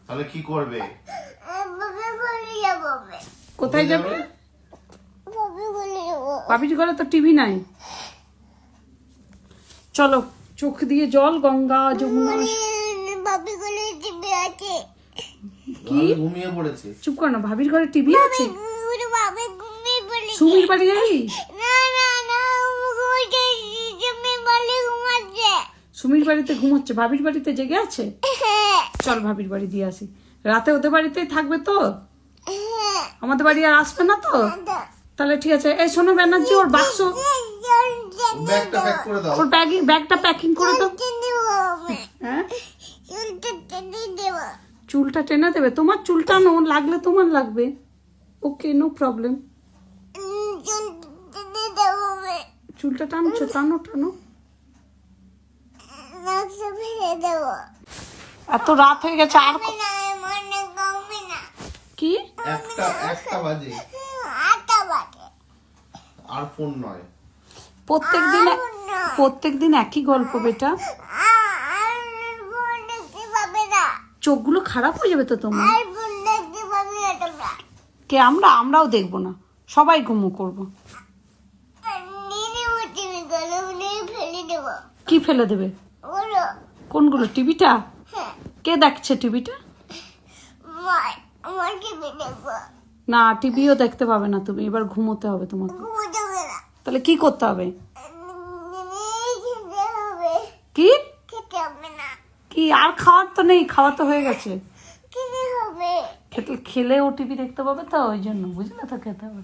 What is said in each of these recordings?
তাহলে কি করবে? কোথায় যাবে? বাবির ঘরে তো টিভি নাই। চলো, চোখ দিয়ে জল, গঙ্গা যমুনা। কি ঘুমিয়ে পড়েছে? চুপ কর না, ভাবির ঘরে টিভি আছে। সুমির বাড়ি যাবি? সুমির বাড়িতে ঘুমোচ্ছে, ভাবির বাড়িতে জেগে আছে। চল ভাবির বাড়ি দিয়ে আসি। রাতে ওদের বাড়িতেই থাকবে তো? আমাদের বাড়ি আর আসবে না তো? তাহলে ঠিক আছে। এই শোনো ব্যানার্জি, ওর বাক্স, ব্যাগটা প্যাক করে দাও। ওর ব্যাগটা প্যাকিং করে দাও। হ্যাঁ, চুলটা টেনে দেবে? তোমার চুলটা নো লাগলে তোমার লাগবে। ওকে, নো প্রবলেম। চুলটা টানছো, টানো টানো। এত রাত হয়ে গেছে আর কি? একটা বাজে আর ফোন নয়। প্রত্যেকদিন একই গল্প বেটা। চোখগুলো খারাপ হয়ে যাবে তো তোমার। কে? আমরাও দেখবো না, সবাই ঘুমো করবো। কি ফেলে দেবে? কোনগুলো? টিভিটা? কে দেখছে টিভিটা? না, টিভিও দেখতে পাবে না তুমি। এবার ঘুমোতে হবে তোমাকে। তাহলে কি করতে হবে? কি কি? আর খাওয়ার তো নেই, খাওয়া তো হয়ে গেছে। খেলে ও টিভি দেখতে পাবে তো, ওই জন্য বুঝলে তো, খেতে হবে।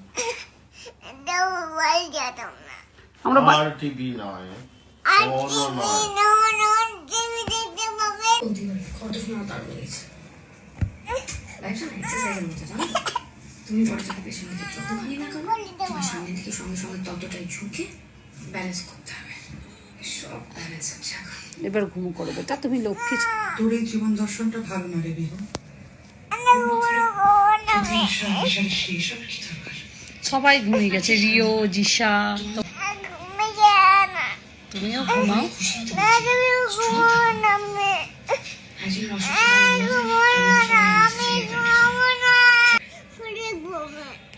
আমরা টিভি নয়, তুমি বড়টাকে পেছনে দিকে যতখানি না করো, তোমার সামনে থেকে সঙ্গে সঙ্গে ততটাই ঝুঁকে ব্যালেন্স করতে হবে। সব ব্যালেন্স হচ্ছে এখন। এবার ঘুমো করো বেটা, তুমি লক্ষ্মী। তোর এই জীবন দর্শনটা ভালো না রে বিহু। সবাই ঘুমিয়ে গেছে, রিও, জিসা। তুমিও ঘুমাও।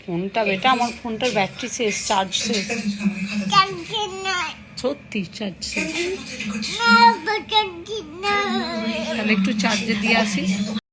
ফোনটা বেটা, আমার ফোনটার ব্যাটারি শেষ, চার্জ শেষ। সত্যি চার্জ শেষ। তাহলে একটু চার্জে দিয়ে আসি।